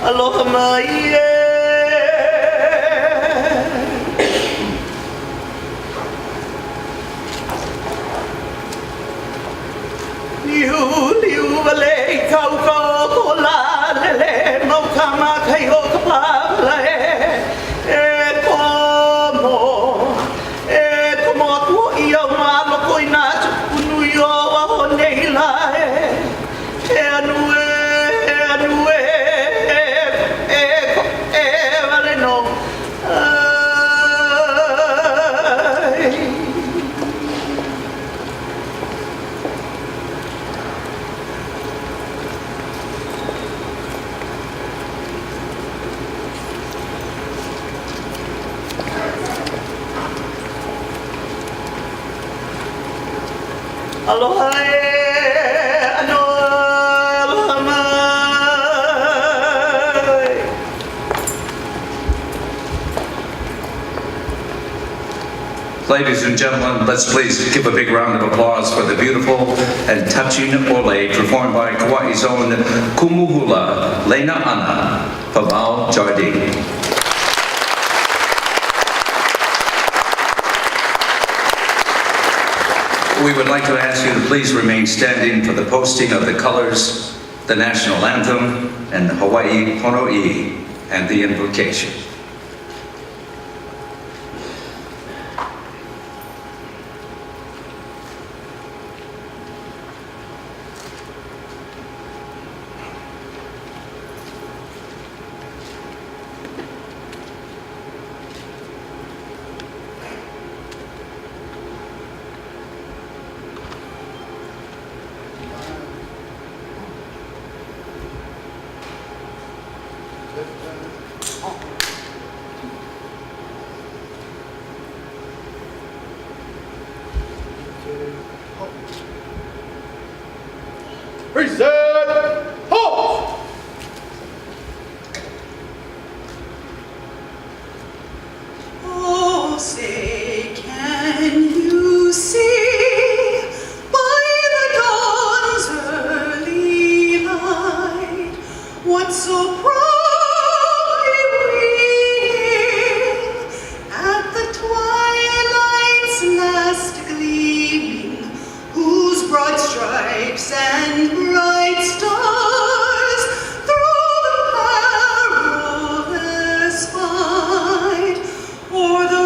Aloha mai liu vale kau ko la lele mau kama kai o ka pa e komo tu I o ma lo koina unu yo wa nei la e anu Aloha aloha mai. Ladies and gentlemen, let's please give a big round of applause for the beautiful and touching ole performed by Kauaʻi's own Kumuhula, Lena Ana, Paval Jardine. We would like to ask you to please remain standing for the posting of the colors, the national anthem, and Hawaii Pono'i, and the invocation. Present, halt! Oh, say, can you see by the dawn's early light what so proudly we hail at the twilight's last gleaming, whose broad stripes and bright stars through the perilous fight o'er the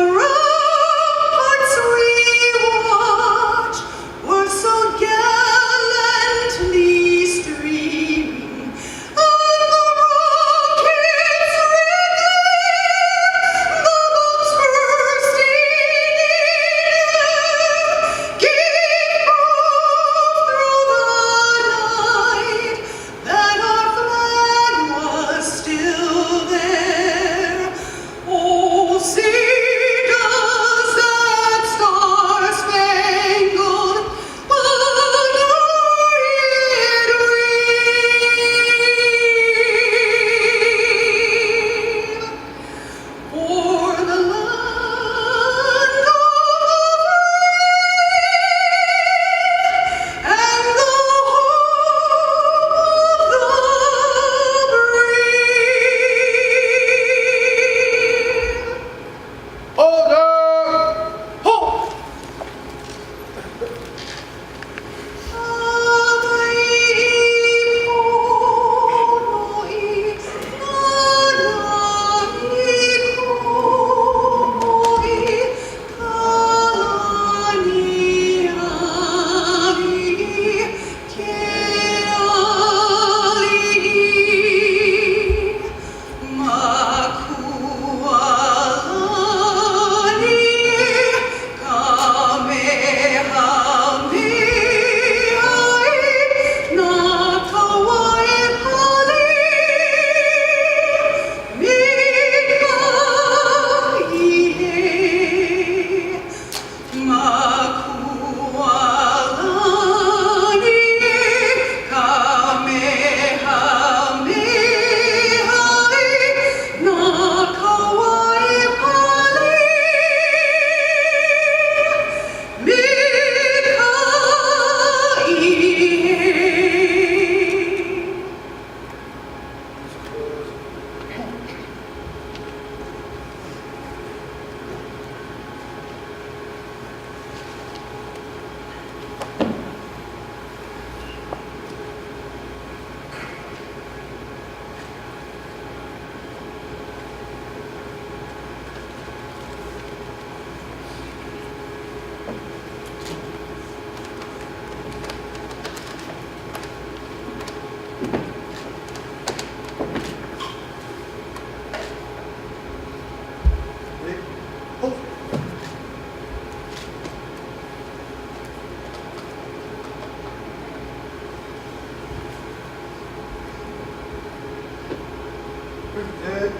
Okay.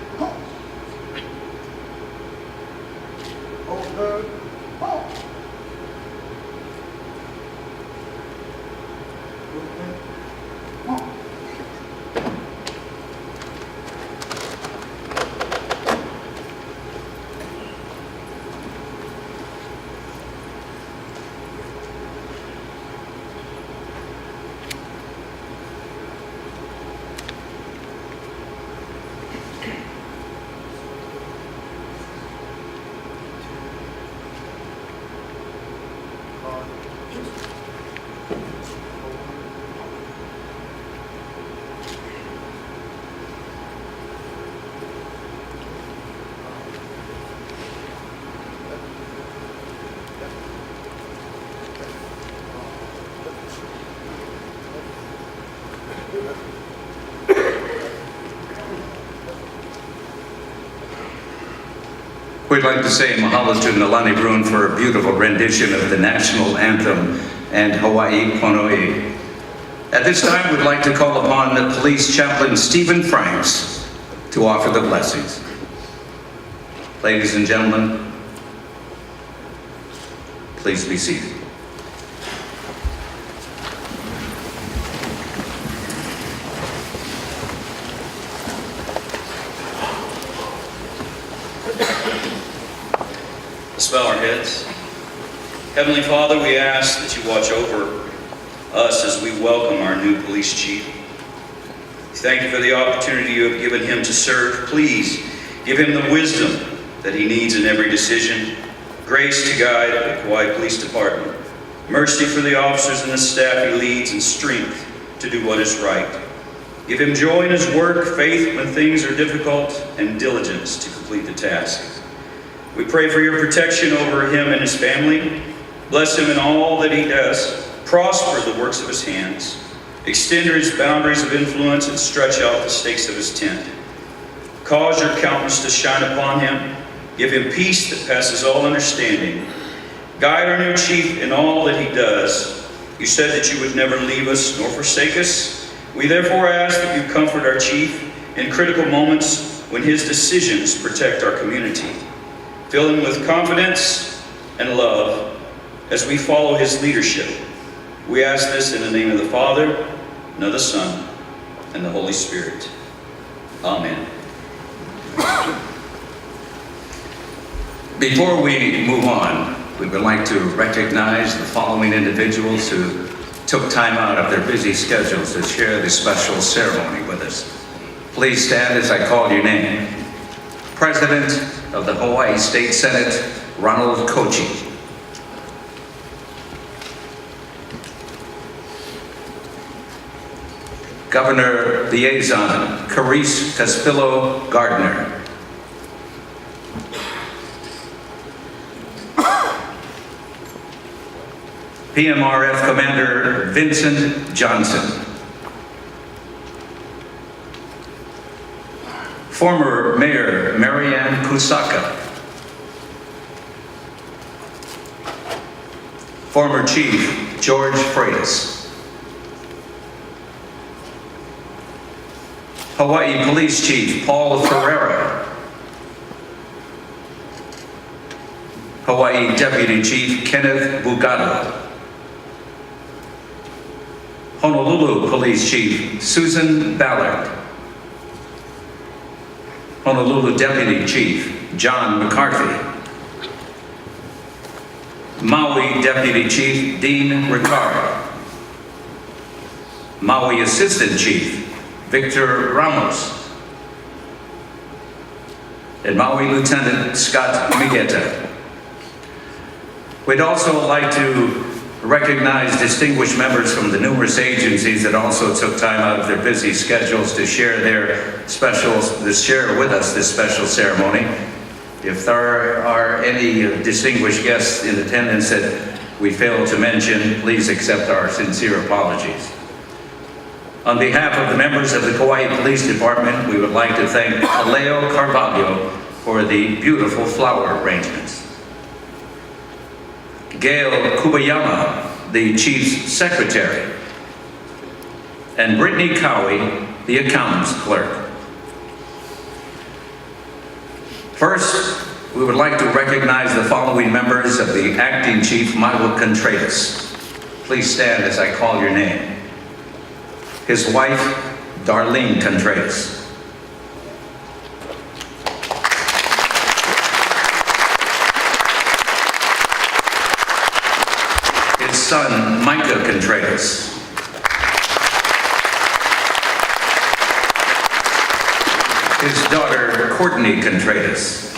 Okay. We'd like to say mahalo to Nalani Bruin for a beautiful rendition of the national anthem and Hawaii Pono'i. At this time, we'd like to call upon the Police Chaplain Stephen Franks to offer the blessings. Ladies and gentlemen, please be seated. Let's bow our heads. Heavenly Father, we ask that you watch over us as we welcome our new police chief. Thank you for the opportunity you have given him to serve. Please give him the wisdom that he needs in every decision, grace to guide the Kauaʻi Police Department, mercy for the officers and the staff he leads, and strength to do what is right. Give him joy in his work, faith when things are difficult, and diligence to complete the task. We pray for your protection over him and his family. Bless him in all that he does. Prosper the works of his hands. Extend his boundaries of influence and stretch out the stakes of his tent. Cause your countenance to shine upon him. Give him peace that passes all understanding. Guide our new chief in all that he does. You said that you would never leave us nor forsake us. We therefore ask that you comfort our chief in critical moments when his decisions protect our community. Fill him with confidence and love as we follow his leadership. We ask this in the name of the Father, and of the Son, and the Holy Spirit. Amen. Before we move on, we would like to recognize the following individuals who took time out of their busy schedules to share this special ceremony with us. Please stand as I call your name. President of the Hawaii State Senate, Ronald Kochi. Governor Liaison, Carice Caspillo Gardner. PMRF Commander Vincent Johnson. Former Mayor Marianne Kusaka. Former Chief George Freitas. Hawaii Police Chief Paul Ferreira. Hawaii Deputy Chief Kenneth Bugado. Honolulu Police Chief Susan Ballard. Honolulu Deputy Chief John McCarthy. Maui Deputy Chief Dean Ricard. Maui Assistant Chief Victor Ramos. And Maui Lieutenant Scott Migueta. We'd also like to recognize distinguished members from the numerous agencies that also took time out of their busy schedules to share with us this special ceremony. If there are any distinguished guests in attendance that we failed to mention, please accept our sincere apologies. On behalf of the members of the Kauaʻi Police Department, we would like to thank Aleo Carvalho for the beautiful flower arrangements. Gail Kubayama, the Chief's Secretary, and Brittany Kauaʻi, the Accountant's Clerk. First, we would like to recognize the following members of the Acting Chief, Michael Contreras. Please stand as I call your name. His wife, Darlene Contreras. His son, Micah Contreras. His daughter, Courtney Contreras.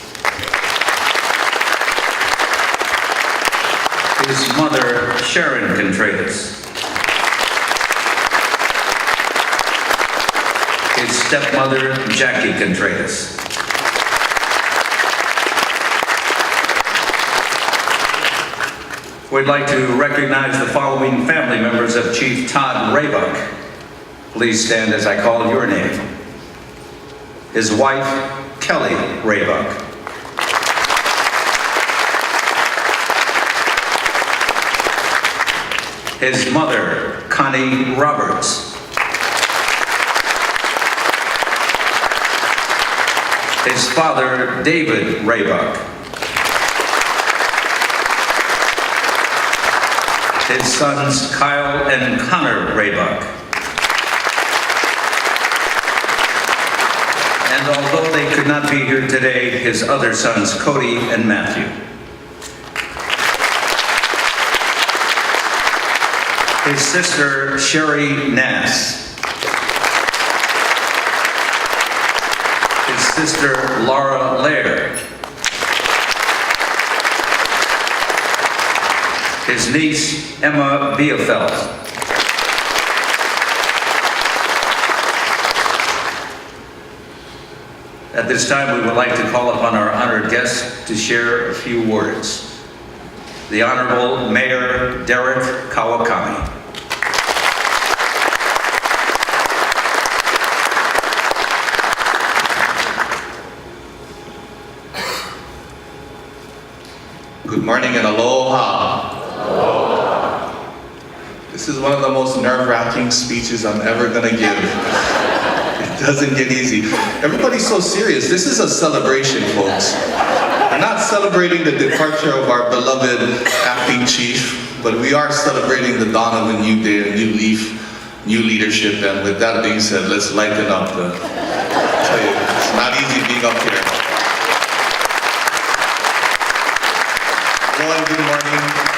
His mother, Sharon Contreras. His stepmother, Jackie Contreras. We'd like to recognize the following family members of Chief Todd Raybuck. Please stand as I call your name. His wife, Kelly Raybuck. His mother, Connie Roberts. His father, David Raybuck. His sons, Kyle and Connor Raybuck. And although they could not be here today, his other sons, Cody and Matthew. His sister, Sherry Nass. His sister, Laura Laird. His niece, Emma Bielfeld. At this time, we would like to call upon our honored guest to share a few words. The Honorable Mayor Derek Kauaʻi. Good morning and aloha. Aloha. This is one of the most nerve-wracking speeches I'm ever gonna give. It doesn't get easy. Everybody's so serious. This is a celebration, folks. We're not celebrating the departure of our beloved acting chief, but we are celebrating the dawn of a new day, a new leaf, new leadership. And with that being said, let's lighten up. I tell you, it's not easy being up here. Hello and good morning.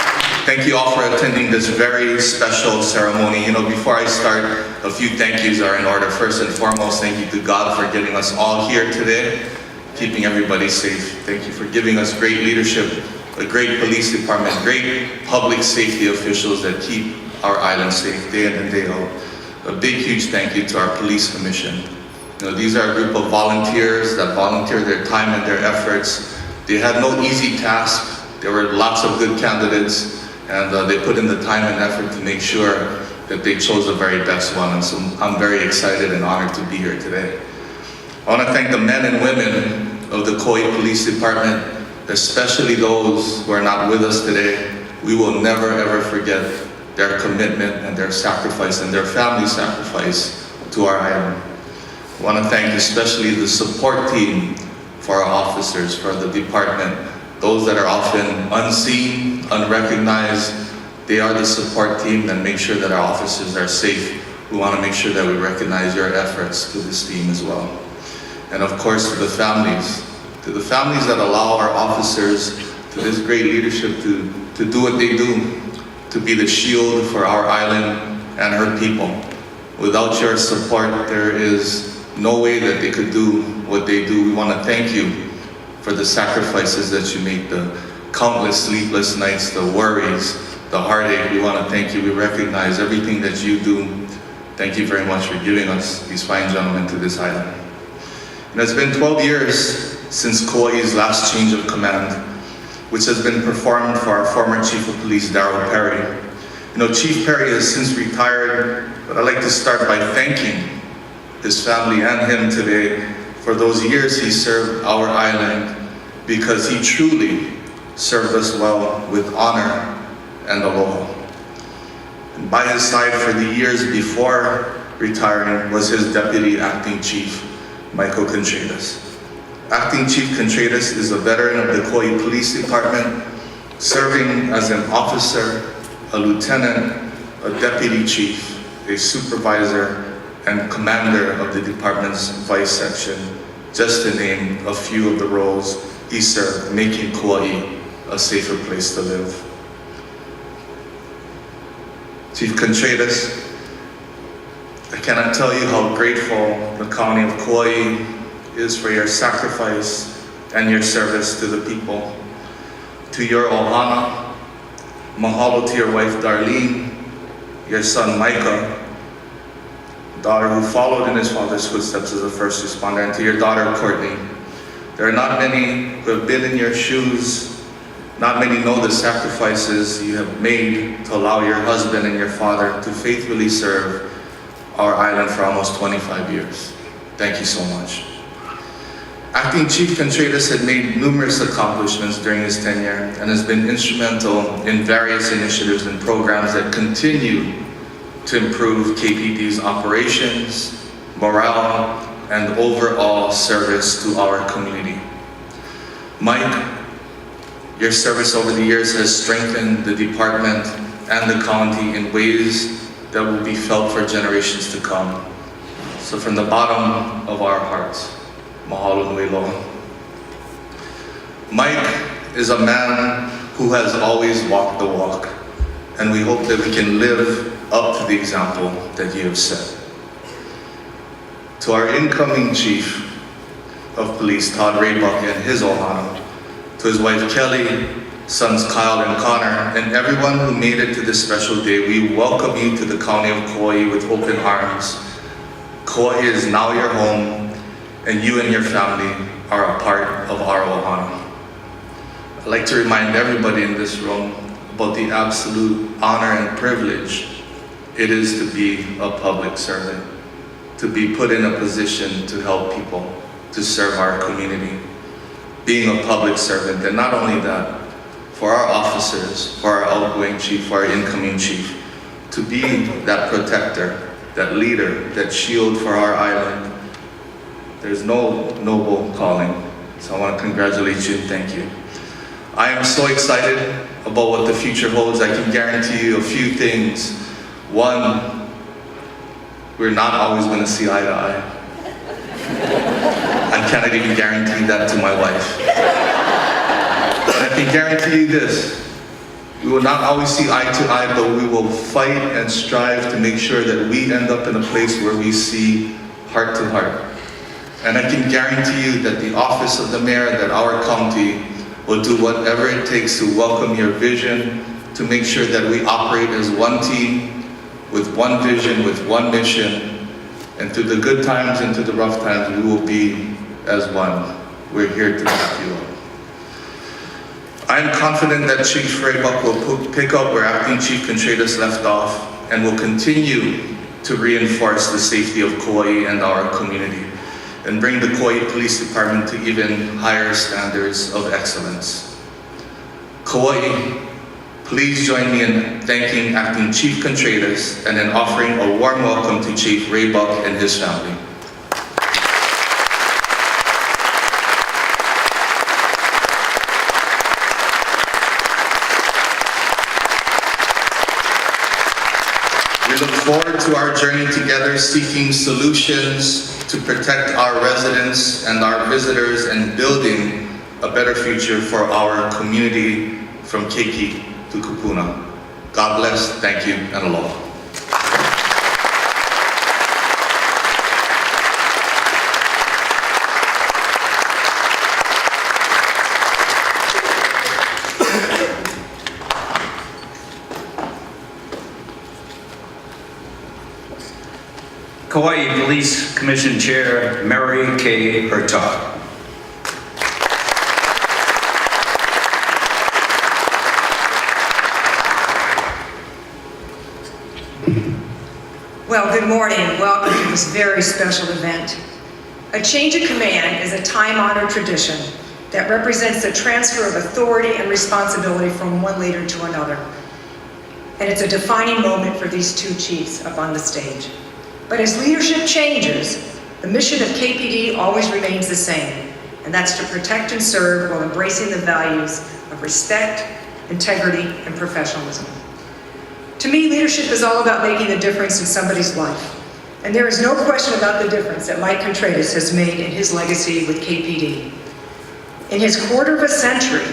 Thank you all for attending this very special ceremony. You know, before I start, a few thank yous are in order. First and foremost, thank you to God for getting us all here today, keeping everybody safe. Thank you for giving us great leadership, a great police department, great public safety officials that keep our island safe day in and day out. A big, huge thank you to our police commission. You know, these are a group of volunteers that volunteer their time and their efforts. They had no easy task. There were lots of good candidates, and they put in the time and effort to make sure that they chose the very best one. And so I'm very excited and honored to be here today. I want to thank the men and women of the Kauaʻi Police Department, especially those who are not with us today. We will never ever forget their commitment and their sacrifice and their family sacrifice to our island. I want to thank especially the support team for our officers, for the department, those that are often unseen, unrecognized. They are the support team that make sure that our officers are safe. We want to make sure that we recognize your efforts to this team as well. And of course, to the families that allow our officers, to this great leadership to do what they do, to be the shield for our island and her people. Without your support, there is no way that they could do what they do. We want to thank you for the sacrifices that you make, the countless sleepless nights, the worries, the heartache. We want to thank you. We recognize everything that you do. Thank you very much for giving us these fine gentlemen to this island. And it's been 12 years since Kauaʻi's last change of command, which has been performed for our former Chief of Police, Darryl Perry. You know, Chief Perry has since retired, but I'd like to start by thanking his family and him today for those years he served our island, because he truly served us well with honor and aloha. And by his side for the years before retiring was his Deputy Acting Chief, Michael Contreras. Acting Chief Contreras is a veteran of the Kauaʻi Police Department, serving as an officer, a lieutenant, a deputy chief, a supervisor, and commander of the department's vice section, just to name a few of the roles he served, making Kauaʻi a safer place to live. Chief Contreras, I cannot tell you how grateful the County of Kauaʻi is for your sacrifice and your service to the people. To your ohana, mahalo to your wife Darlene, your son Micah, daughter who followed in his father's footsteps as a first responder, and to your daughter Courtney. There are not many who have been in your shoes. Not many know the sacrifices you have made to allow your husband and your father to faithfully serve our island for almost 25 years. Thank you so much. Acting Chief Contreras had made numerous accomplishments during his tenure and has been instrumental in various initiatives and programs that continue to improve KPD's operations, morale, and overall service to our community. Mike, your service over the years has strengthened the department and the county in ways that will be felt for generations to come. So from the bottom of our hearts, mahalo nui loa. Mike is a man who has always walked the walk, and we hope that we can live up to the example that you have set. To our incoming Chief of Police, Todd Raybuck, and his ohana, to his wife Kelly, sons Cowell and Connor, and everyone who made it to this special day, we welcome you to the County of Kauaʻi with open arms. Kauaʻi is now your home, and you and your family are a part of our ohana. I'd like to remind everybody in this room about the absolute honor and privilege it is to be a public servant, to be put in a position to help people, to serve our community. Being a public servant, and not only that, for our officers, for our outgoing chief, for our incoming chief, to be that protector, that leader, that shield for our island. There's no noble calling, so I want to congratulate you and thank you. I am so excited about what the future holds. I can guarantee you a few things. One, we're not always going to see eye to eye. I cannot even guarantee that to my wife. But I can guarantee you this. We will not always see eye to eye, but we will fight and strive to make sure that we end up in a place where we see heart to heart. And I can guarantee you that the office of the mayor, that our county will do whatever it takes to welcome your vision, to make sure that we operate as one team, with one vision, with one mission, and through the good times and through the rough times, we will be as one. We're here to back you up. I am confident that Chief Raybuck will pick up where Acting Chief Contreras left off and will continue to reinforce the safety of Kauaʻi and our community, and bring the Kauaʻi Police Department to even higher standards of excellence. Kauaʻi, please join me in thanking Acting Chief Contreras and in offering a warm welcome to Chief Raybuck and his family. We look forward to our journey together, seeking solutions to protect our residents and our visitors and building a better future for our community from Keiki to Kupuna. God bless, thank you, and aloha. Kauaʻi Police Commission Chair Mary K. Todd. Well, good morning and welcome to this very special event. A change of command is a time-honored tradition that represents the transfer of authority and responsibility from one leader to another. And it's a defining moment for these two chiefs up on the stage. But as leadership changes, the mission of KPD always remains the same: and that's to protect and serve while embracing the values of respect, integrity, and professionalism. To me, leadership is all about making a difference in somebody's life. And there is no question about the difference that Mike Contreras has made in his legacy with KPD. In his quarter of a century,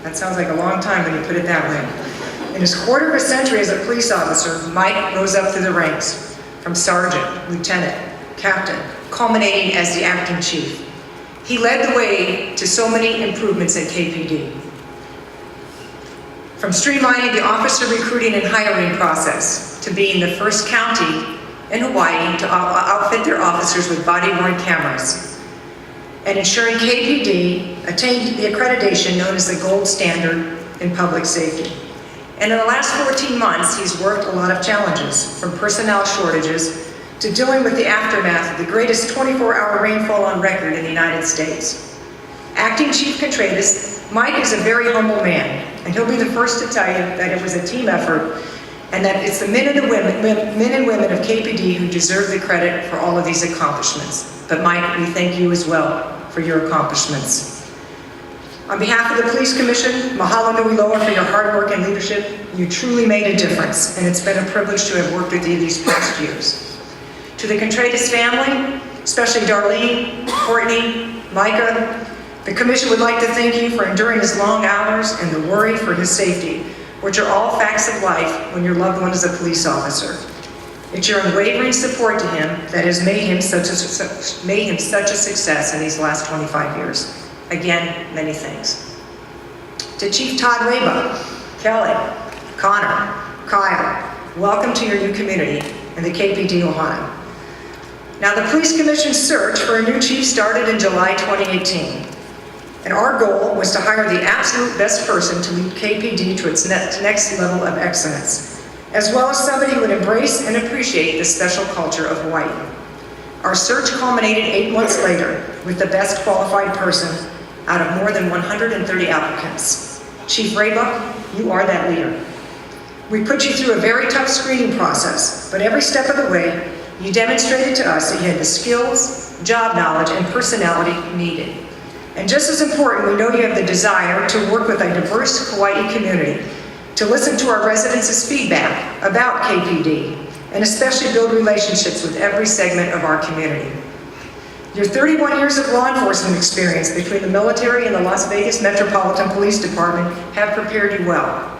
that sounds like a long time when you put it that way. In his quarter of a century as a police officer, Mike rose up through the ranks, from sergeant, lieutenant, captain, culminating as the acting chief. He led the way to so many improvements at KPD. From streamlining the officer recruiting and hiring process, to being the first county in Hawaii to outfit their officers with body-worn cameras, and ensuring KPD attained the accreditation known as the gold standard in public safety. And in the last 14 months, he's worked a lot of challenges, from personnel shortages to dealing with the aftermath of the greatest 24-hour rainfall on record in the United States. Acting Chief Contreras, Mike is a very humble man, and he'll be the first to tell you that it was a team effort and that it's the men and women of KPD who deserve the credit for all of these accomplishments. But Mike, we thank you as well for your accomplishments. On behalf of the Police Commission, mahalo nui loa for your hard work and leadership. You truly made a difference, and it's been a privilege to have worked with you these past years. To the Contreras family, especially Darlene, Courtney, Micah, the Commission would like to thank you for enduring his long hours and the worry for his safety, which are all facts of life when your loved one is a police officer. It's your unwavering support to him that has made him such a success in these last 25 years. Again, many thanks. To Chief Todd Raybuck, Kelly, Connor, Kyle, welcome to your new community in the KPD Ohana. Now, the Police Commission's search for a new chief started in July 2018. And our goal was to hire the absolute best person to lead KPD to its next level of excellence, as well as somebody who would embrace and appreciate the special culture of Hawaii. Our search culminated 8 months later with the best qualified person out of more than 130 applicants. Chief Raybuck, you are that leader. We put you through a very tough screening process, but every step of the way, you demonstrated to us that you had the skills, job knowledge, and personality needed. And just as important, we know you have the desire to work with a diverse Kauaʻi community, to listen to our residents' feedback about KPD, and especially build relationships with every segment of our community. Your 31 years of law enforcement experience between the military and the Las Vegas Metropolitan Police Department have prepared you well.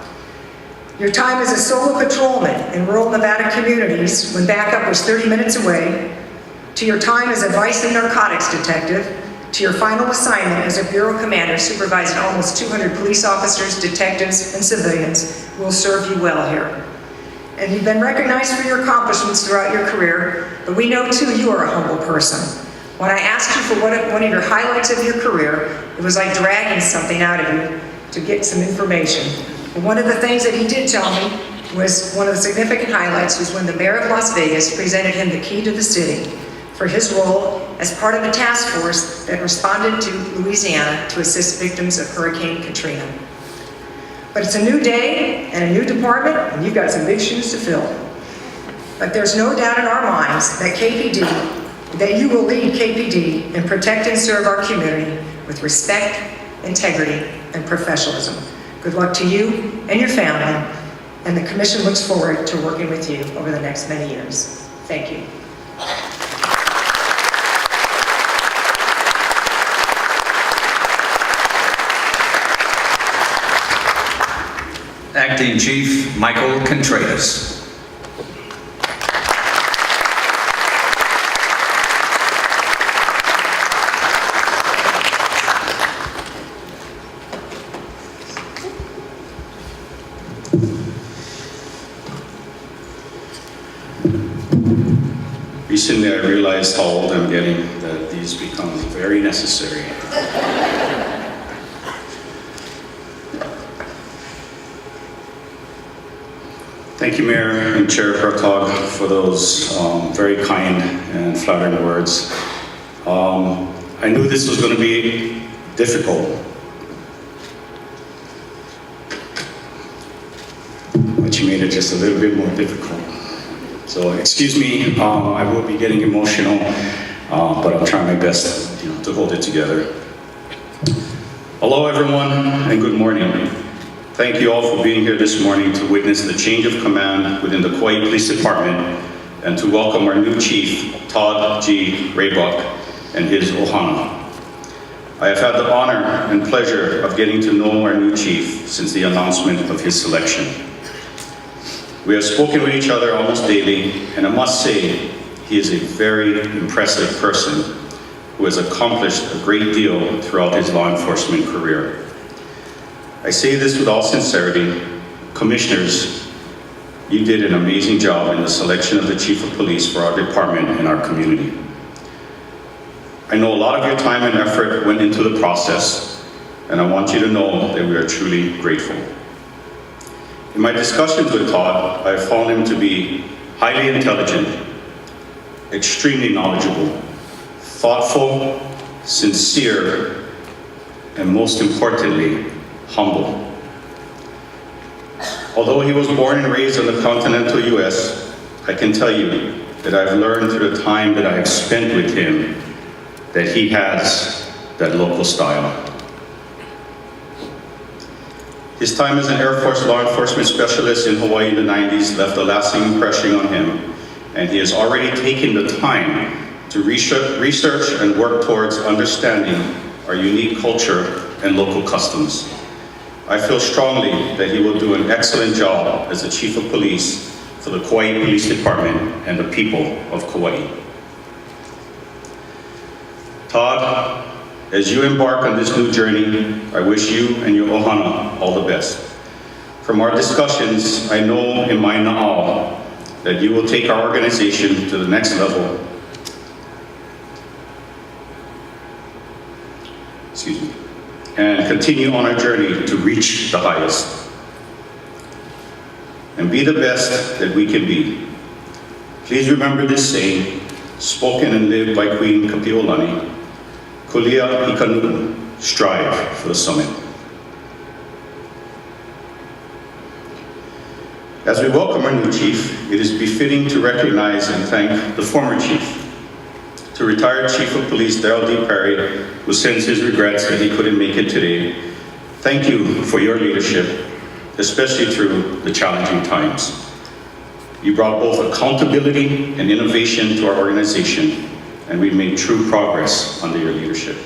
Your time as a solo patrolman in rural Nevada communities when backup was 30 minutes away, to your time as a vice and narcotics detective, to your final assignment as a bureau commander supervising almost 200 police officers, detectives, and civilians will serve you well here. And you've been recognized for your accomplishments throughout your career, but we know too you are a humble person. When I asked you for one of your highlights of your career, it was like dragging something out of you to get some information. And one of the things that he did tell me was one of the significant highlights was when the mayor of Las Vegas presented him the key to the city for his role as part of a task force that responded to Louisiana to assist victims of Hurricane Katrina. But it's a new day and a new department, and you've got some big shoes to fill. But there's no doubt in our minds that you will lead KPD and protect and serve our community with respect, integrity, and professionalism. Good luck to you and your family, and the Commission looks forward to working with you over the next many years. Thank you. Acting Chief Michael Contreras. Recently, I realized how old I'm getting, that these become very necessary. Thank you, Mayor and Chair Hertog, for those very kind and flattering words. I knew this was going to be difficult, but you made it just a little bit more difficult. So excuse me, I will be getting emotional, but I'll try my best, to hold it together. Hello everyone, and good morning. Thank you all for being here this morning to witness the change of command within the Kauaʻi Police Department and to welcome our new chief, Todd G. Raybuck, and his ohana. I have had the honor and pleasure of getting to know our new chief since the announcement of his selection. We have spoken with each other almost daily, and I must say, he is a very impressive person who has accomplished a great deal throughout his law enforcement career. I say this with all sincerity, commissioners, you did an amazing job in the selection of the chief of police for our department and our community. I know a lot of your time and effort went into the process, and I want you to know that we are truly grateful. In my discussions with Todd, I have found him to be highly intelligent, extremely knowledgeable, thoughtful, sincere, and most importantly, humble. Although he was born and raised in the continental US, I can tell you that I've learned through the time that I have spent with him that he has that local style. His time as an Air Force law enforcement specialist in Hawaii in the 90s left a lasting impression on him, and he has already taken the time to research and work towards understanding our unique culture and local customs. I feel strongly that he will do an excellent job as the Chief of Police for the Kauaʻi Police Department and the people of Kauaʻi. Todd, as you embark on this new journey, I wish you and your ohana all the best. From our discussions, I know in my na'au that you will take our organization to the next level. Excuse me. And continue on our journey to reach the highest. And be the best that we can be. Please remember this saying, spoken and lived by Queen Kapiolani, Kulia Ikanu, strive for the summit. As we welcome our new chief, it is befitting to recognize and thank the former chief, to retired Chief of Police Darrell D. Perry, who sends his regrets that he couldn't make it today. Thank you for your leadership, especially through the challenging times. You brought both accountability and innovation to our organization, and we made true progress under your leadership.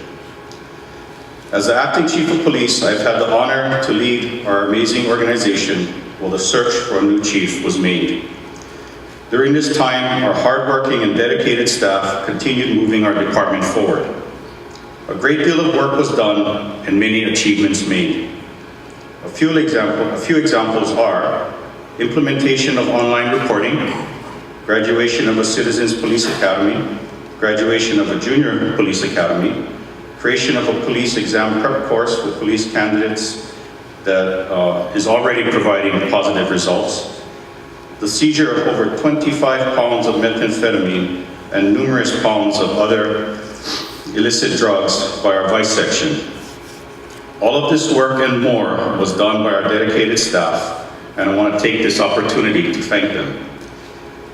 As the acting Chief of Police, I've had the honor to lead our amazing organization while the search for a new chief was made. During this time, our hardworking and dedicated staff continued moving our department forward. A great deal of work was done and many achievements made. A few examples are implementation of online reporting, graduation of a Citizens Police Academy, graduation of a Junior Police Academy, creation of a police exam prep course for police candidates that is already providing positive results, the seizure of over 25 pounds of methamphetamine and numerous pounds of other illicit drugs by our vice section. All of this work and more was done by our dedicated staff, and I want to take this opportunity to thank them.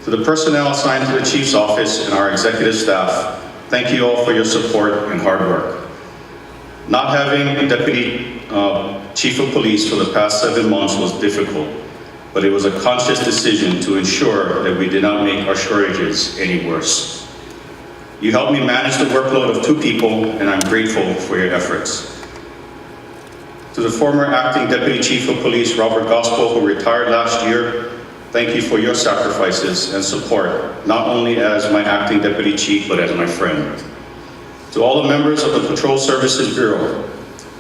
To the personnel assigned to the Chief's office and our executive staff, thank you all for your support and hard work. Not having a Deputy Chief of Police for the past 7 months was difficult, but it was a conscious decision to ensure that we did not make our shortages any worse. You helped me manage the workload of 2 people, and I'm grateful for your efforts. To the former acting Deputy Chief of Police, Robert Gospel, who retired last year, thank you for your sacrifices and support, not only as my acting Deputy Chief, but as my friend. To all the members of the Patrol Services Bureau,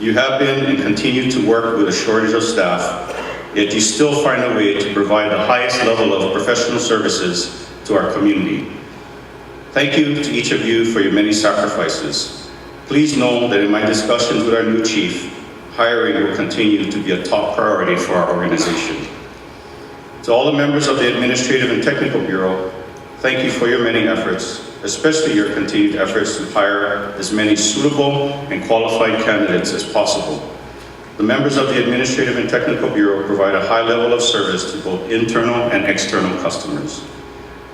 you have been and continue to work with a shortage of staff, yet you still find a way to provide the highest level of professional services to our community. Thank you to each of you for your many sacrifices. Please know that in my discussions with our new chief, hiring will continue to be a top priority for our organization. To all the members of the Administrative and Technical Bureau, thank you for your many efforts, especially your continued efforts to hire as many suitable and qualified candidates as possible. The members of the Administrative and Technical Bureau provide a high level of service to both internal and external customers.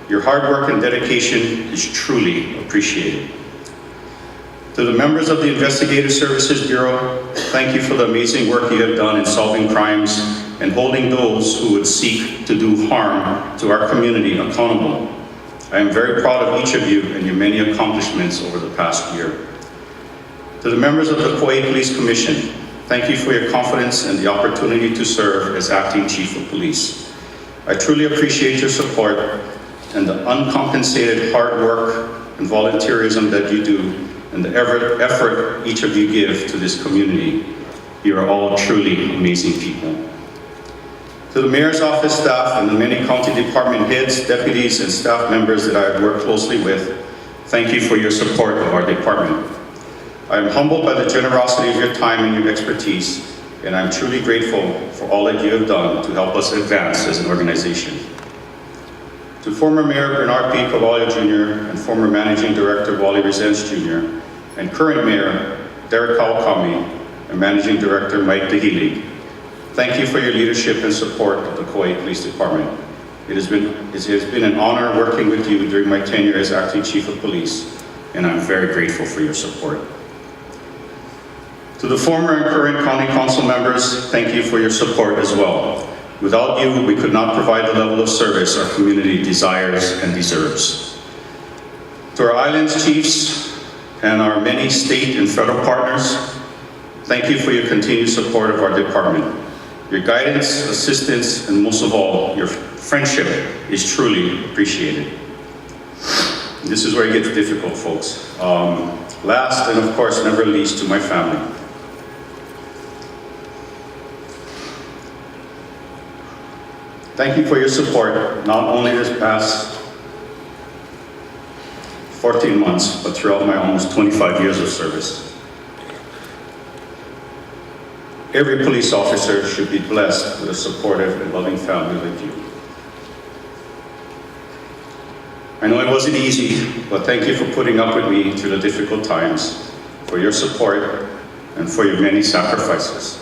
Your hard work and dedication is truly appreciated. To the members of the Investigative Services Bureau, thank you for the amazing work you have done in solving crimes and holding those who would seek to do harm to our community accountable. I am very proud of each of you and your many accomplishments over the past year. To the members of the Kauaʻi Police Commission, thank you for your confidence and the opportunity to serve as Acting Chief of Police. I truly appreciate your support and the uncompensated hard work and volunteerism that you do and the effort each of you give to this community. You are all truly amazing people. To the Mayor's Office staff and the many county department heads, deputies, and staff members that I have worked closely with, thank you for your support of our department. I am humbled by the generosity of your time and your expertise, and I'm truly grateful for all that you have done to help us advance as an organization. To former Mayor Bernard P. Cowell Jr. and former Managing Director Wally Resence Jr. and current Mayor Derek Kauaʻi and Managing Director Mike DeHealy, thank you for your leadership and support of the Kauaʻi Police Department. It has been an honor working with you during my tenure as Acting Chief of Police, and I'm very grateful for your support. To the former and current County Council members, thank you for your support as well. Without you, we could not provide the level of service our community desires and deserves. To our Islands Chiefs and our many state and federal partners, thank you for your continued support of our department. Your guidance, assistance, and most of all, your friendship is truly appreciated. This is where it gets difficult, folks. Last and of course never least, to my family. Thank you for your support, not only this past 14 months, but throughout my almost 25 years of service. Every police officer should be blessed with a supportive and loving family like you. I know it wasn't easy, but thank you for putting up with me through the difficult times, for your support, and for your many sacrifices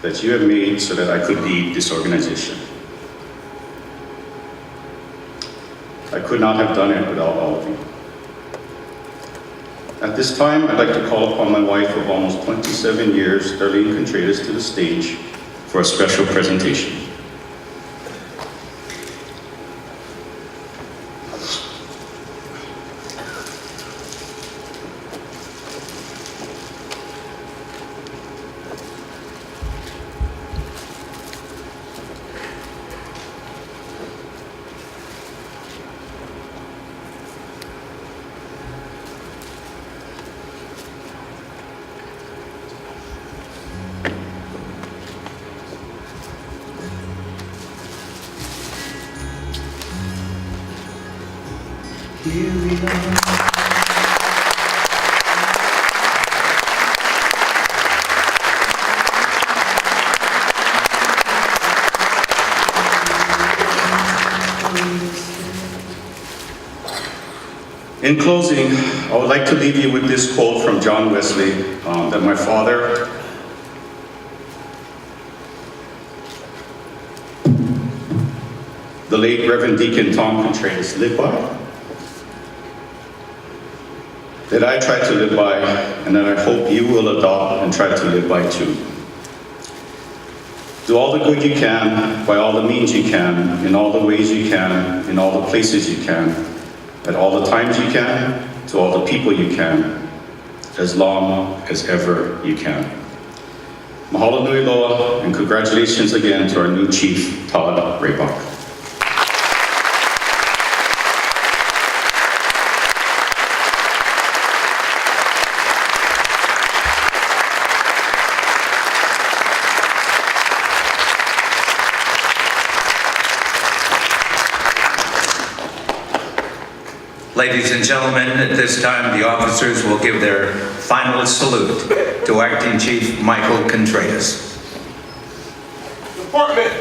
that you have made so that I could lead this organization. I could not have done it without all of you. At this time, I'd like to call upon my wife of almost 27 years, Darlene Contreras, to the stage for a special presentation. Here we are. In closing, I would like to leave you with this quote from John Wesley that my father, the late Reverend Deacon Tom Contreras, lived by, that I try to live by, and that I hope you will adopt and try to live by too. Do all the good you can, by all the means you can, in all the ways you can, in all the places you can, at all the times you can, to all the people you can, as long as ever you can. Mahalo nui loa, and congratulations again to our new Chief, Todd Raybuck. Ladies and gentlemen, at this time, the officers will give their final salute to Acting Chief Michael Contreras. Department,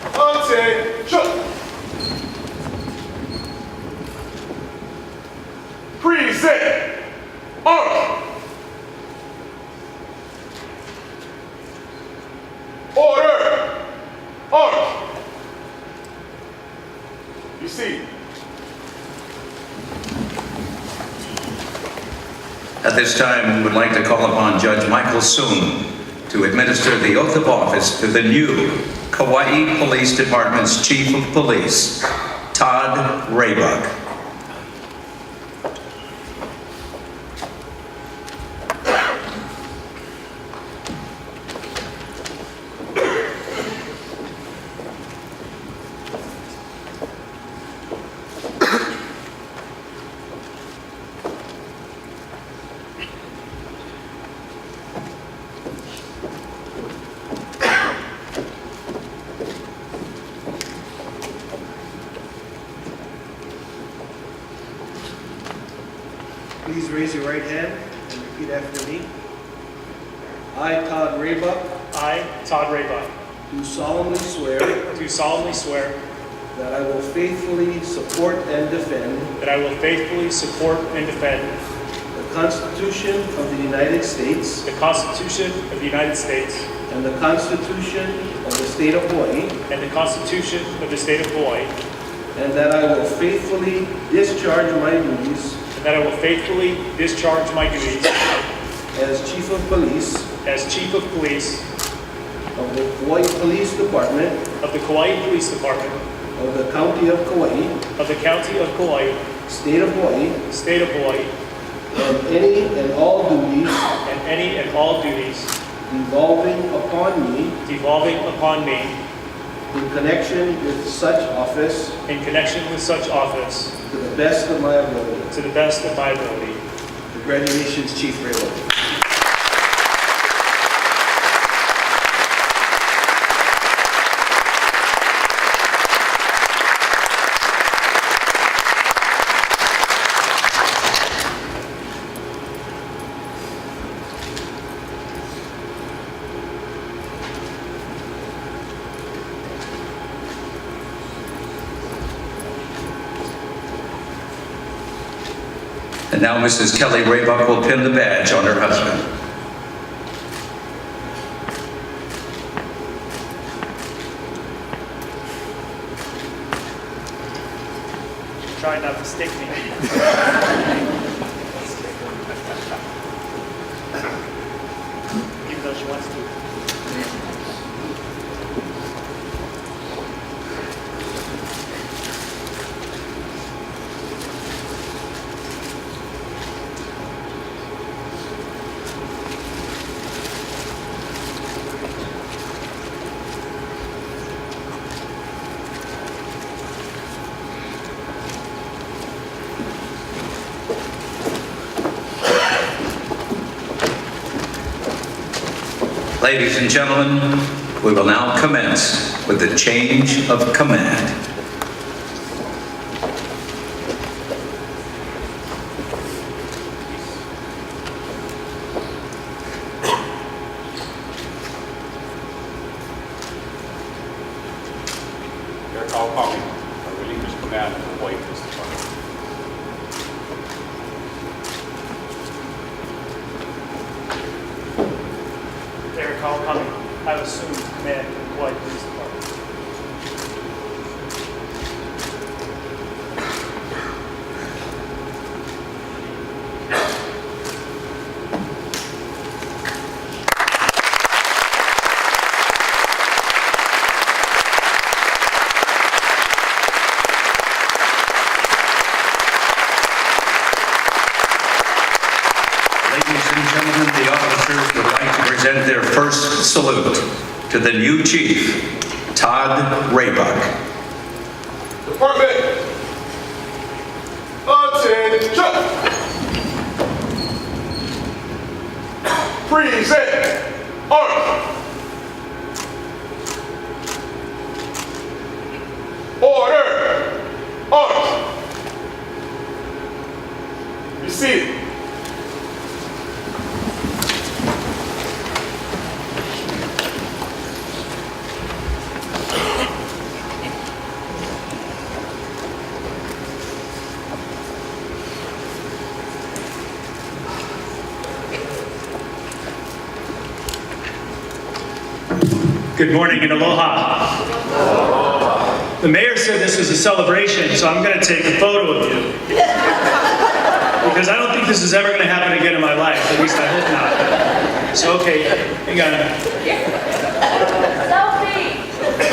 attention. Present, arm. Order, arm. You see. this time, we would like to call upon Judge Michael Soon to administer the oath of office to the new Kauaʻi Police Department's Chief of Police, Todd Raybuck. Please raise your right hand and repeat after me. I, Todd Raybuck, I, Todd Raybuck, do solemnly swear do solemnly swear that I will faithfully support and defend that I will faithfully support and defend the Constitution of the United States the Constitution of the United States and the Constitution of the State of Hawaii, and the Constitution of the State of Hawaii, and that I will faithfully discharge my duties and that I will faithfully discharge my duties as Chief of Police as Chief of Police of the Kauaʻi Police Department of the Kauaʻi Police Department of the County of Kauaʻi, of the County of Kauaʻi, State of Hawaii, State of Hawaii, and any and all duties and any and all duties devolving upon me in connection with such office in connection with such office to the best of my ability. to the best of my ability. Congratulations, Chief Raybuck. And now Mrs. Kelly Raybuck will pin the badge on her husband. Try not to stick me. Even though she wants to. Ladies and gentlemen, we will now commence with the change of command. Kauaʻi, I relinquish command of the Kauaʻi Police Department. Kauaʻi, I assume command of the Kauaʻi Police Department. Ladies and gentlemen, the officers would like to present their first salute to the new chief, Todd Raybuck. Department. Attention. Present. Arms. Order. Arms. Be seated. Good morning and aloha. The mayor said this was a celebration, so I'm going to take a photo of you. Because Because I don't think this is ever going to happen again in my life. At least I hope not. So, okay, hang on.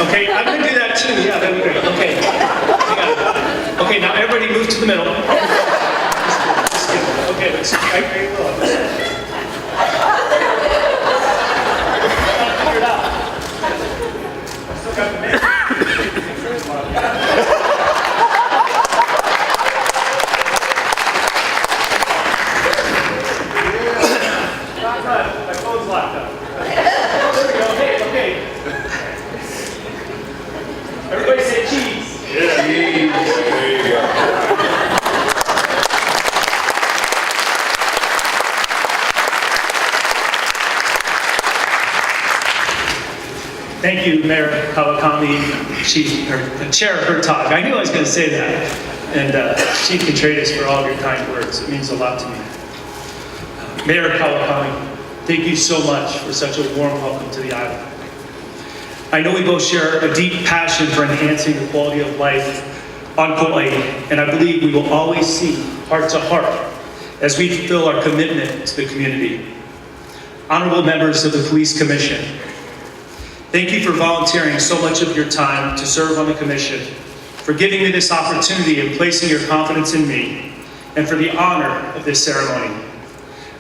Okay, I'm going to do that too. Yeah, that'd be great. Okay, hang on. Okay, now everybody move to the middle. Just kidding. Okay, let's see. I will. Figure it out. I still got the man. My phone's locked up. There we go. Okay. Everybody say cheese. Yeah. There you go. Thank you, Mayor Kauaʻi, Chair Todd. I knew I was going to say that. And Chief Contreras for all of your kind words. It means a lot to me. Mayor Kauaʻi, thank you so much for such a warm welcome to the island. I know we both share a deep passion for enhancing the quality of life on Kauaʻi, and I believe we will always see heart to heart as we fulfill our commitment to the community. Honorable members of the Police Commission, thank you for volunteering so much of your time to serve on the Commission, for giving me this opportunity and placing your confidence in me, and for the honor of this ceremony.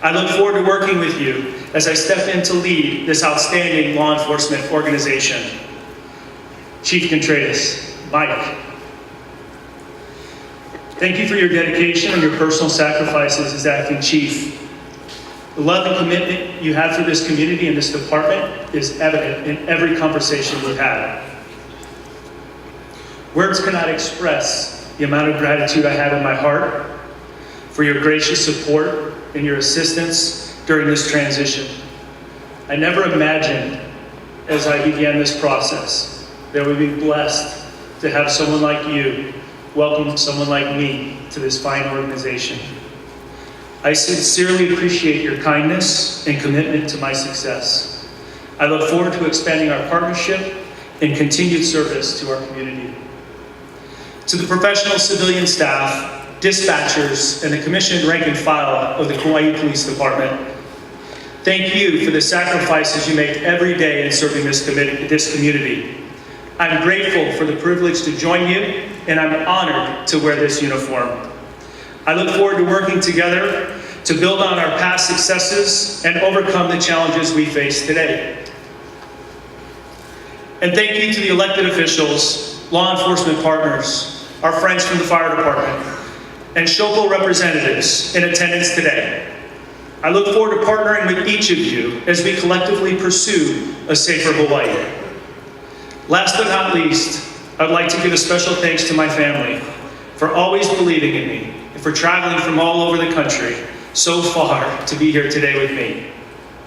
I look forward to working with you as I step in to lead this outstanding law enforcement organization. Chief Contreras, Mike, thank you for your dedication and your personal sacrifices as acting chief. The love and commitment you have for this community and this department is evident in every conversation we've had. Words cannot express the amount of gratitude I have in my heart for your gracious support and your assistance during this transition. I never imagined, as I began this process, that we'd be blessed to have someone like you welcome someone like me to this fine organization. I sincerely appreciate your kindness and commitment to my success. I look forward to expanding our partnership and continued service to our community. To the professional civilian staff, dispatchers, and the commissioned rank and file of the Kauaʻi Police Department, thank you for the sacrifices you make every day in serving this community. I'm grateful for the privilege to join you, and I'm honored to wear this uniform. I look forward to working together to build on our past successes and overcome the challenges we face today. And thank you to the elected officials, law enforcement partners, our friends from the fire department, and Shoko representatives in attendance today. I look forward to partnering with each of you as we collectively pursue a safer Hawaii. Last but not least, I'd like to give a special thanks to my family for always believing in me and for traveling from all over the country so far to be here today with me.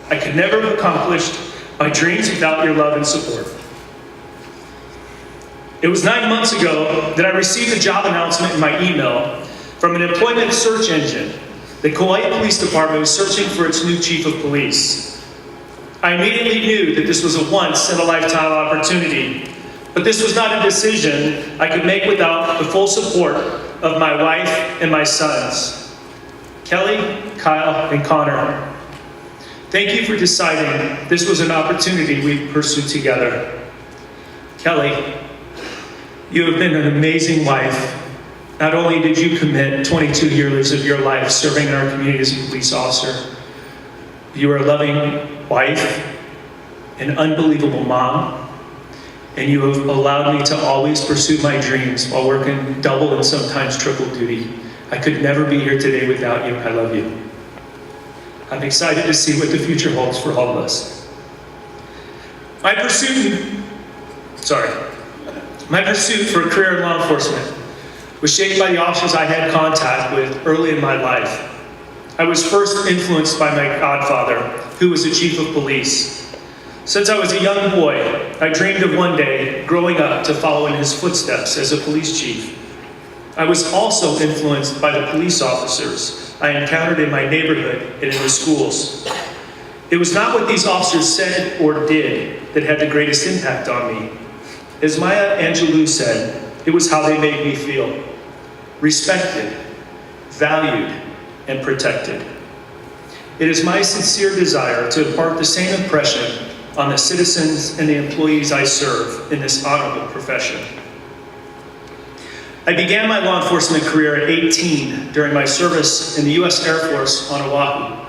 I could never have accomplished my dreams without your love and support. It was 9 months ago that I received a job announcement in my email from an employment search engine. The Kauaʻi Police Department was searching for its new chief of police. I immediately knew that this was a once-in-a-lifetime opportunity, but this was not a decision I could make without the full support of my wife and my sons, Kelly, Kyle, and Connor. Thank you for deciding this was an opportunity we'd pursue together. Kelly, you have been an amazing wife. Not only did you commit 22 years of your life serving in our community as a police officer, you are a loving wife, an unbelievable mom, and you have allowed me to always pursue my dreams while working double and sometimes triple duty. I could never be here today without you. I love you. I'm excited to see what the future holds for all of us. My pursuit for a career in law enforcement was shaped by the officers I had contact with early in my life. I was first influenced by my godfather, who was the chief of police. Since I was a young boy, I dreamed of one day growing up to follow in his footsteps as a police chief. I was also influenced by the police officers I encountered in my neighborhood and in the schools. It was not what these officers said or did that had the greatest impact on me. As Maya Angelou said, it was how they made me feel. Respected, valued, and protected. It is my sincere desire to impart the same impression on the citizens and the employees I serve in this honorable profession. I began my law enforcement career at 18 during my service in the U.S. Air Force on Oahu,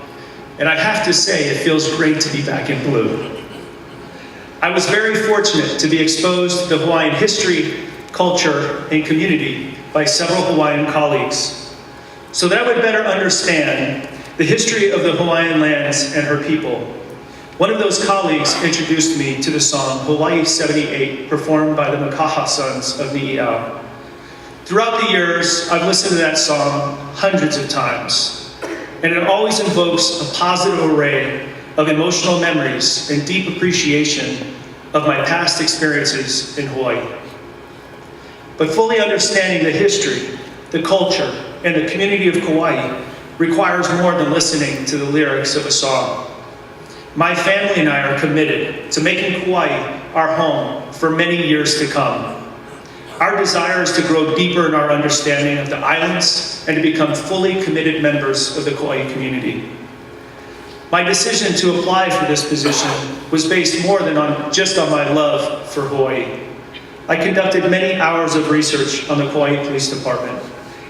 and I have to say it feels great to be back in blue. I was very fortunate to be exposed to the Hawaiian history, culture, and community by several Hawaiian colleagues, so that I would better understand the history of the Hawaiian lands and her people. One of those colleagues introduced me to the song Hawaii 78, performed by the Makaha Sons of Ni'iau. Throughout the years, I've listened to that song hundreds of times, and it always invokes a positive array of emotional memories and deep appreciation of my past experiences in Hawaii. But fully understanding the history, the culture, and the community of Kauaʻi requires more than listening to the lyrics of a song. My family and I are committed to making Kauaʻi our home for many years to come. Our desire is to grow deeper in our understanding of the islands and to become fully committed members of the Kauaʻi community. My decision to apply for this position was based more than just on my love for Hawaii. I conducted many hours of research on the Kauaʻi Police Department,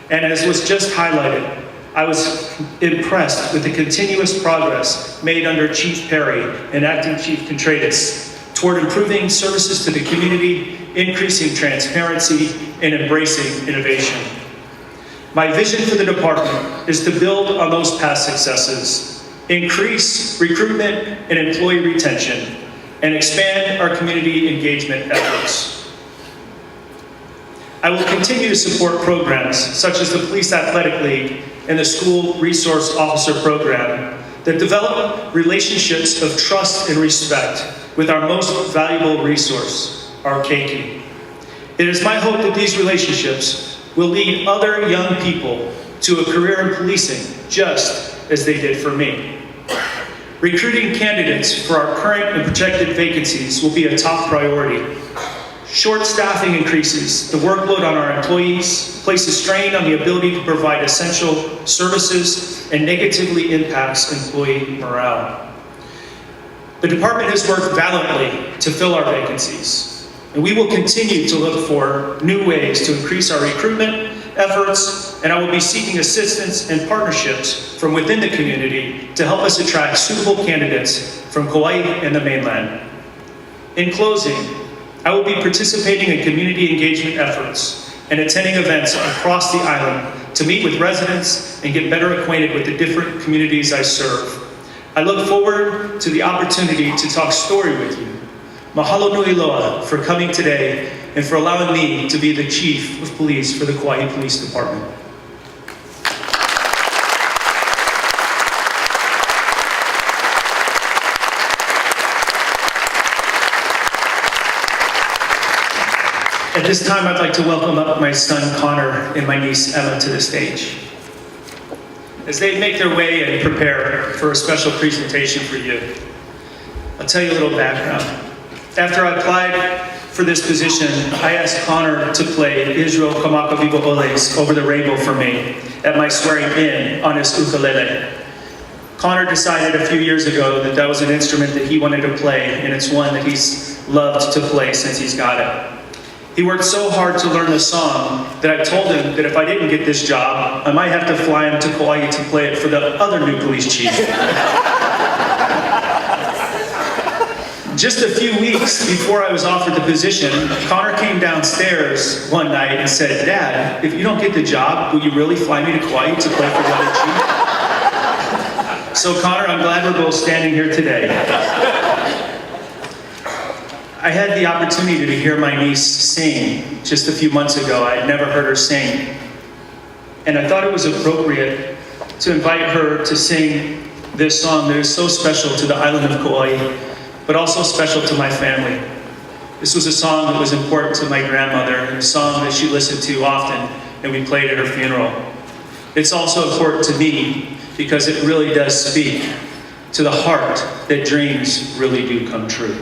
and as was just highlighted, I was impressed with the continuous progress made under Chief Perry and Acting Chief Contreras toward improving services to the community, increasing transparency, and embracing innovation. My vision for the department is to build on those past successes, increase recruitment and employee retention, and expand our community engagement efforts. I will continue to support programs such as the Police Athletic League and the School Resource Officer Program that develop relationships of trust and respect with our most valuable resource, our keiki. It is my hope that these relationships will lead other young people to a career in policing, just as they did for me. Recruiting candidates for our current and projected vacancies will be a top priority. Short staffing increases the workload on our employees, places strain on the ability to provide essential services, and negatively impacts employee morale. The department has worked valiantly to fill our vacancies, and we will continue to look for new ways to increase our recruitment efforts, and I will be seeking assistance and partnerships from within the community to help us attract suitable candidates from Kauaʻi and the mainland. In closing, I will be participating in community engagement efforts and attending events across the island to meet with residents and get better acquainted with the different communities I serve. I look forward to the opportunity to talk story with you. Mahalo nui loa for coming today and for allowing me to be the Chief of Police for the Kauaʻi Police Department. At this time, I'd like to welcome up my son Connor and my niece Emma to the stage. As they make their way and prepare for a special presentation for you, I'll tell you a little background. After I applied for this position, I asked Connor to play Israel Kamaka Viva Oles over the rainbow for me at my swearing in on his ukulele. Connor decided a few years ago that that was an instrument that he wanted to play, and it's one that he's loved to play since he's got it. He worked so hard to learn the song that I told him that if I didn't get this job, I might have to fly him to Kauaʻi to play it for the other new police chief. Just a few weeks before I was offered the position, Connor came downstairs one night and said, "Dad, if you don't get the job, will you really fly me to Kauaʻi to play for the other chief?" So Connor, I'm glad we're both standing here today. I had the opportunity to hear my niece sing just a few months ago. I had never heard her sing. And I thought it was appropriate to invite her to sing this song that is so special to the island of Kauaʻi, but also special to my family. This was a song that was important to my grandmother, and a song that she listened to often, and we played at her funeral. It's also important to me because it really does speak to the heart that dreams really do come true.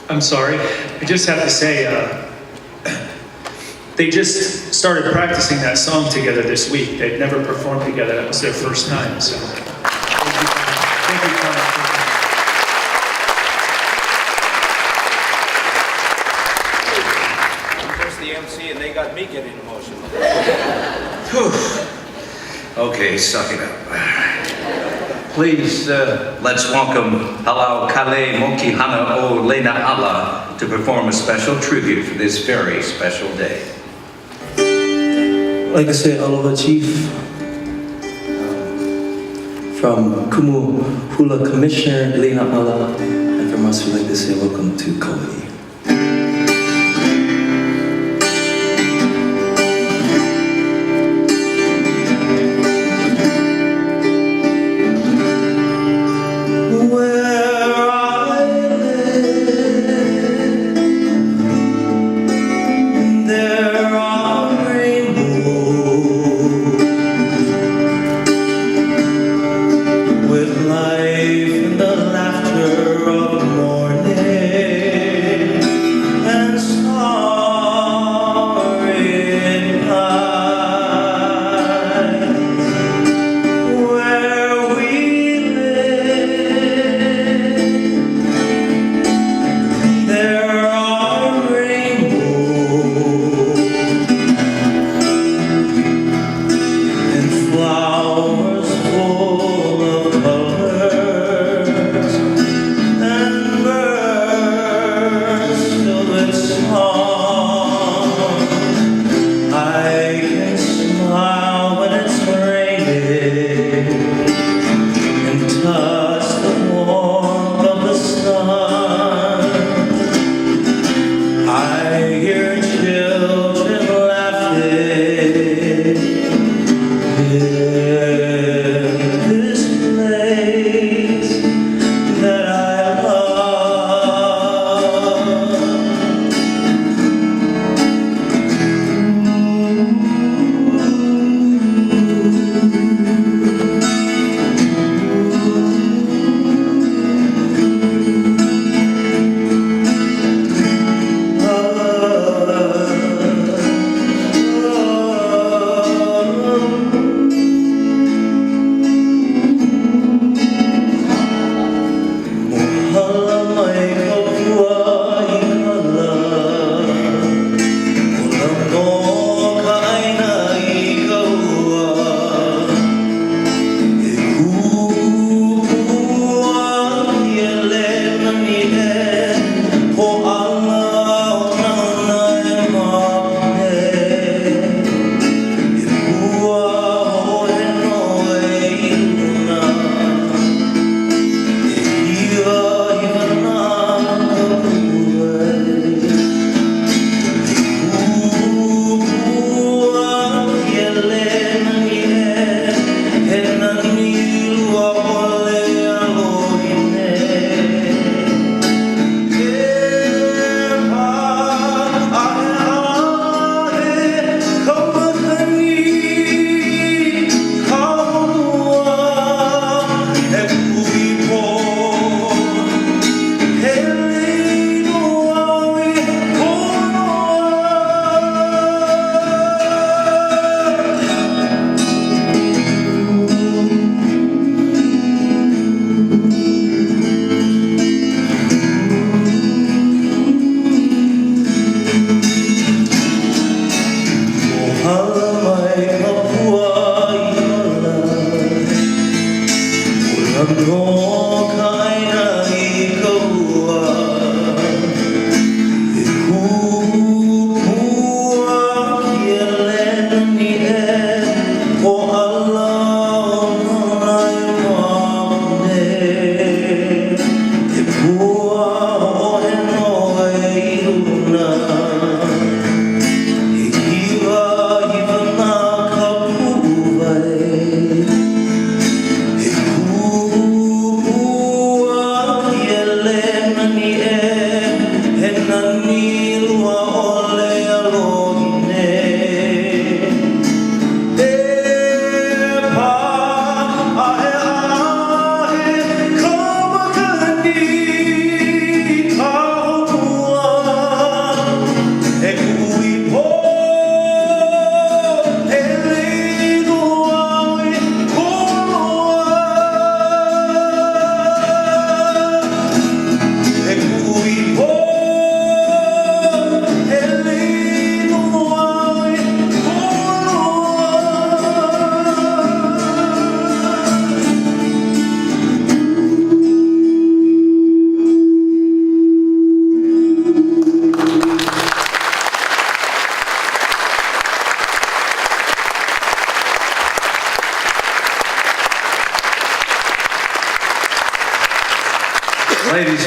I'm sorry. I just have to say, they just started practicing that song together this week. They'd never performed together. That was their first time. So, thank you, Todd. There's the MC and they got me getting emotional. Okay, suck it up. Please, let's welcome Halau Kale Moki Hana o Lena Ala to perform a special tribute for this very special day. I'd like to say aloha, Chief. From Kumu Hula Commissioner Lena Ala, and from us, we'd like to say welcome to Kauaʻi. With life and the laughter of morning.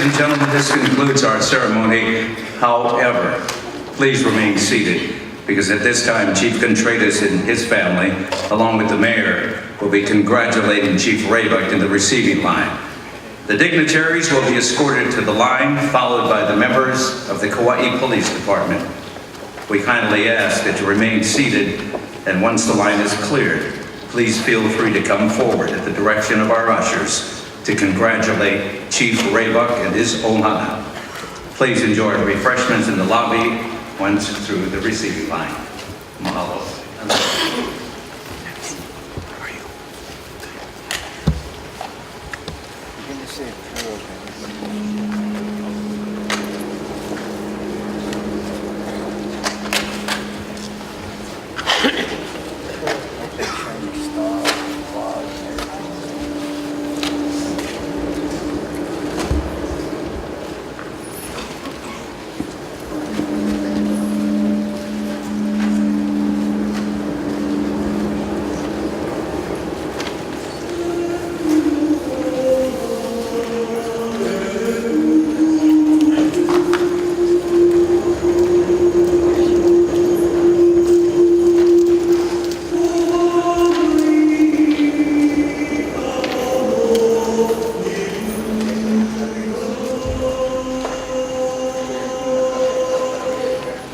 and gentlemen, this concludes our ceremony. However, please remain seated, because at this time, Chief Contreras and his family, along with the mayor, will be congratulating Chief Raybuck in the receiving line. The dignitaries will be escorted to the line, followed by the members of the Kauaʻi Police Department. We kindly ask that you remain seated, and once the line is cleared, please feel free to come forward at the direction of our ushers to congratulate Chief Raybuck and his ohana. Please enjoy refreshments in the lobby once through the receiving line. Mahalo.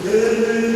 Yeah.